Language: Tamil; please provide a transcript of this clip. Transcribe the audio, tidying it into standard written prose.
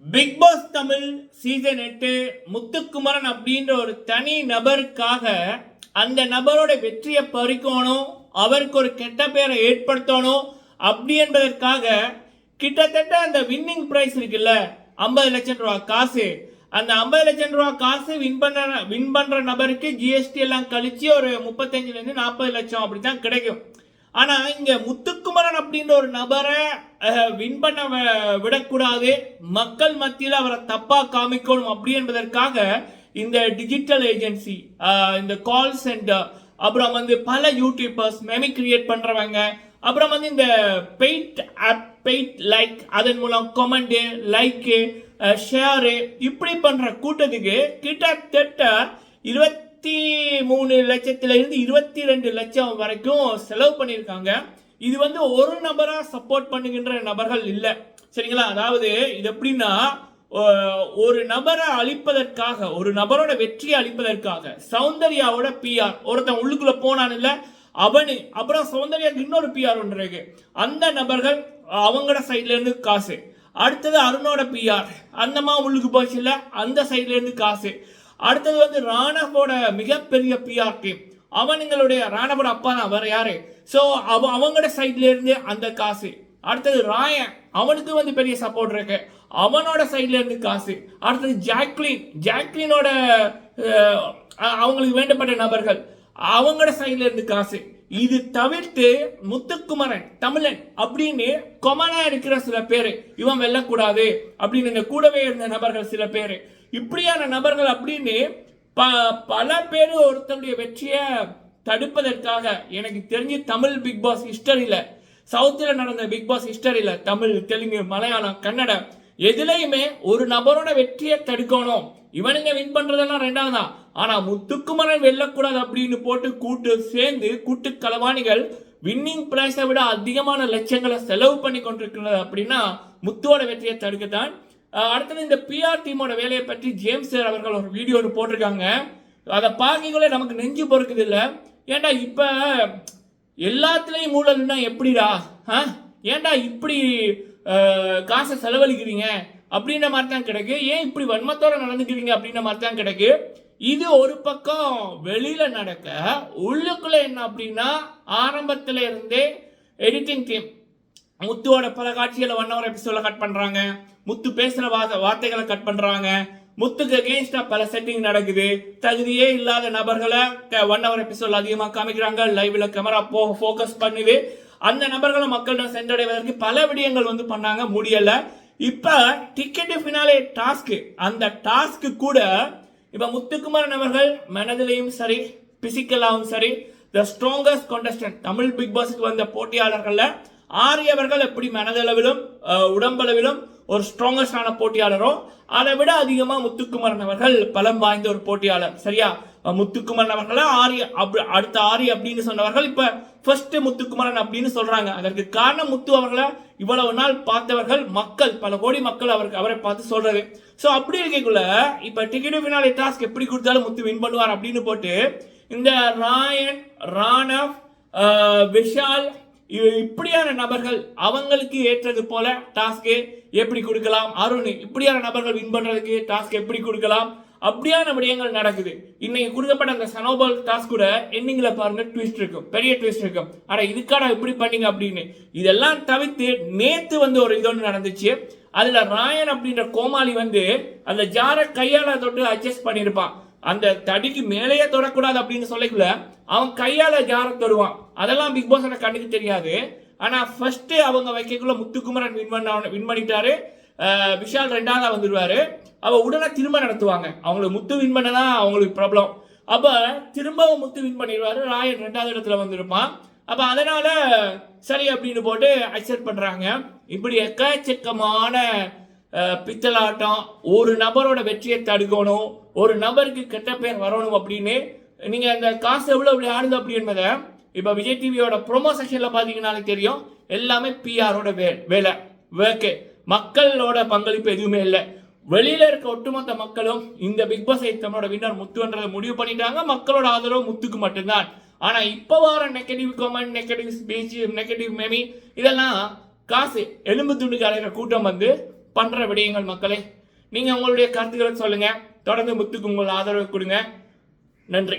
Big boss Tamil season 8 Muthukumaran அப்படின்ற ஒரு தனி நபருக்காக அந்த நபரோட வெற்றியை பறிக்கணும், அவருக்கு ஒரு கெட்ட பேரை ஏற்படுத்தணும் அப்படி என்பதற்காக கிட்டத்தட்ட அந்த வின்னிங் பிரைஸ் இருக்குல்ல 50 லட்சம் ரூபா காசு, அந்த 50 லட்சம் ரூபா காசு வின் பண்ற நபருக்கு ஜிஎஸ்டி எல்லாம் கழிச்சு ஒரு 35 ல 40 லட்சம் அப்படித்தான் கிடைக்கும். ஆனா இங்க முத்துக்குமரன் அப்படின்ற ஒரு நபரை வின் பண்ண விடக்கூடாது, மக்கள் மத்தியில் அவரை தப்பா காமிக்கணும் அப்படி என்பதற்காக இந்த டிஜிட்டல் ஏஜென்சி, இந்த கால் சென்டர், அப்புறம் பல யூடியூபர்ஸ் மெமி கிரியேட் பண்றவங்க, அப்புறம் இந்த பெய்ட் லைக், அதன் மூலம் கமெண்ட் லைக்கு ஷேரு இப்படி பண்ற கூட்டத்துக்கு கிட்டத்தட்ட 23 லட்சத்திலிருந்து 22 லட்சம் வரைக்கும் செலவு பண்ணியிருக்காங்க. இது ஒரு நபரா சப்போர்ட் பண்ணுகின்ற நபர்கள் இல்லை, சரிங்களா? அதாவது இது எப்படின்னா, ஒரு நபரை அழிப்பதற்காக, ஒரு நபரோட வெற்றியை அழிப்பதற்காக சௌந்தர்யாவோட பிஆர் ஒருத்தன் உள்ளுக்குள்ள போனான் இல்ல அவனு, அப்புறம் சௌந்தர்யாவுக்கு இன்னொரு பிஆர் ஒன்று இருக்கு, அந்த நபர்கள் அவங்களோட சைட்ல இருந்து காசு. அடுத்தது அருணோட பிஆர், அந்தமா உள்ளுக்கு போச்சு இல்ல, அந்த சைட்ல இருந்து காசு. அடுத்தது ராணவோட மிகப்பெரிய பிஆர் டீம், அவனுங்களுடைய ராணவோட அப்பா தான், வேற யாரு? ஸோ அவங்களோட சைட்ல இருந்து அந்த காசு. அடுத்தது ராயன், அவனுக்கு பெரிய சப்போர்ட் இருக்கு, அவனோட சைட்ல இருந்து காசு. அடுத்தது ஜாக்லினோட அவங்களுக்கு வேண்டப்பட்ட நபர்கள், அவங்களோட சைட்ல இருந்து காசு. இது தவிர்த்து முத்துக்குமரன் தமிழன் அப்படின்னு கொமனா இருக்கிற சில பேரு, இவன் வெல்லக்கூடாது அப்படின்னு கூடவே இருந்த நபர்கள் சில பேரு, இப்படியான நபர்கள் அப்படின்னு பல பேர் ஒருத்தருடைய வெற்றியை தடுப்பதற்காக, எனக்கு தெரிஞ்சு தமிழ் பிக் பாஸ் ஹிஸ்டரியில, சவுத்தில் நடந்த பிக் பாஸ் ஹிஸ்டரியில, தமிழ் தெலுங்கு மலையாளம் கன்னடம் எதுலையுமே ஒரு நபரோட வெற்றியை தடுக்கணும், இவனுங்க வின் பண்றதெல்லாம் ரெண்டாவது தான், ஆனா முத்துக்குமரன் வெல்லக்கூடாது அப்படின்னு போட்டு கூட்டு களவாணிகள் வின்னிங் பிரைஸை விட அதிகமான லட்சங்களை செலவு பண்ணி கொண்டிருக்கிறது அப்படின்னா முத்துவோட வெற்றியை தடுக்கத்தான். அடுத்தது இந்த பிஆர் டீமோட வேலையை பற்றி ஜேம்ஸ் சார் அவர்கள் ஒரு வீடியோ போட்டிருக்காங்க. அதை பார்க்கக்குள்ளே நமக்கு நெஞ்சு பொறுக்குது இல்லை. ஏன்டா இப்ப எல்லாத்துலயும் மூலம்னா எப்படிடா, ஏன்டா இப்படி காசை செலவழிக்கிறீங்க அப்படின்ற மாதிரி தான் கிடைக்கு, ஏன் இப்படி வன்மத்தோட நடந்துக்கிறீங்க அப்படின்ற மாதிரி தான் கிடைக்கு. இது ஒரு பக்கம் வெளியில நடக்க, உள்ளுக்குள்ள என்ன அப்படின்னா, ஆரம்பத்துல இருந்தே எடிட்டிங் டீம் முத்துவோட பல காட்சிகளை 1 hour எபிசோட கட் பண்றாங்க, முத்து பேசுற வார்த்தைகளை கட் பண்றாங்க, முத்துக்கு அகேன்ஸ்டா பல செட்டிங் நடக்குது, தகுதியே இல்லாத நபர்களை 1 hour எபிசோட் அதிகமாக காமிக்கிறாங்க, லைவ்ல கேமரா ஃபோக்கஸ் பண்ணுது, அந்த நபர்களை மக்களிடம் சென்றடைவதற்கு பல விடயங்கள் பண்ணாங்க, முடியல. இப்ப டிக்கெட் ஃபினாலே டாஸ்க், அந்த டாஸ்க் கூட இப்ப முத்துக்குமரன் அவர்கள் மனதிலையும் சரி பிசிக்கலாவும் சரி the strongest contestant Tamil big பாஸ்க்கு வந்த போட்டியாளர்கள்ல ஆரியவர்கள் எப்படி மனதளவிலும் உடம்பளவிலும் ஒரு ஸ்ட்ராங்கஸ்டான போட்டியாளரோ அதை விட அதிகமா முத்துக்குமரன் அவர்கள் பலம் வாய்ந்த ஒரு போட்டியாளர், சரியா? முத்துக்குமரன் அவர்கள அடுத்த ஆரி அப்படின்னு சொன்னவர்கள் இப்ப ஃபர்ஸ்ட் முத்துக்குமரன் அப்படின்னு சொல்றாங்க. அதற்கு காரணம் முத்து அவர்களை இவ்வளவு நாள் பார்த்தவர்கள், மக்கள், பல கோடி மக்கள் அவரை பார்த்து சொல்றது. சோ அப்படி இருக்கக்குள்ள இப்ப டிக்கெட் ஃபினாலே டாஸ்க் எப்படி கொடுத்தாலும் முத்து வின் பண்ணுவார் அப்படின்னு போட்டு இந்த ராயன், ராணவ், விஷால் இப்படியான நபர்கள் அவங்களுக்கு ஏற்றது போல டாஸ்க் எப்படி கொடுக்கலாம், அருண் இப்படியான நபர்கள் வின் பண்றதுக்கு டாஸ்க் எப்படி கொடுக்கலாம், அப்படியான விடயங்கள் நடக்குது. இன்னைக்கு கொடுக்கப்பட்ட அந்த சனோபால் டாஸ்க் கூட எண்டிங்ல பாருங்க ட்விஸ்ட் இருக்கும், பெரிய ட்விஸ்ட் இருக்கும். ஆனா இதுக்கான எப்படி பண்ணீங்க அப்படின்னு இதெல்லாம் தவிர்த்து நேத்து ஒரு இதொன்று நடந்துச்சு. அதுல ராயன் அப்படின்ற கோமாளி அந்த ஜாரை கையால தொட்டு அட்ஜஸ்ட் பண்ணிருப்பான், அந்த தடிக்கு மேலேயே தொடக்கூடாது அப்படின்னு சொல்லக்குள்ள அவன் கையால ஜார தொடுவான். அதெல்லாம் பிக் பாஸ் கண்ணுக்கு தெரியாது. ஆனா ஃபர்ஸ்ட் அவங்க வைக்கக்குள்ள முத்துக்குமரன் வின் பண்ணிட்டாரு, விஷால் 2வது வந்துருவாரு. அவ உடனே திரும்ப நடத்துவாங்க, அவங்களுக்கு முத்து வின் பண்ணதான் அவங்களுக்கு ப்ராப்ளம். அப்ப திரும்பவும் முத்து வின் பண்ணிடுவாரு, ராயன் 2வது இடத்துல வந்திருப்பான். அப்ப அதனால சரி அப்படின்னு போட்டு அக்செப்ட் பண்றாங்க. இப்படி எக்கச்சக்கமான பித்தலாட்டம், ஒரு நபரோட வெற்றியை தடுக்கணும், ஒரு நபருக்கு கெட்ட பேர் வரணும் அப்படின்னு நீங்க அந்த காசு எவ்வளவு ஆடுது அப்படி என்பதை இப்ப விஜய் டிவியோட ப்ரோமோ செக்ஷன்ல பாத்தீங்கன்னாலே தெரியும். எல்லாமே பிஆரோட வேலை, மக்களோட பங்களிப்பு எதுவுமே இல்லை. வெளியில இருக்க ஒட்டுமொத்த மக்களும் இந்த பிக் பாஸ் தன்னோட வின்னர் முத்துன்றதை முடிவு பண்ணிட்டாங்க, மக்களோட ஆதரவு முத்துக்கு மட்டும்தான். ஆனா இப்ப வர negative comment, negative speech, negative meme இதெல்லாம் காசு எலும்பு துண்டுக்கு அலைகிற கூட்டம் பண்ற விடயங்கள் மக்களே. நீங்க உங்களுடைய கருத்துக்களை சொல்லுங்க. தொடர்ந்து முத்துக்கு உங்கள் ஆதரவு கொடுங்க. நன்றி.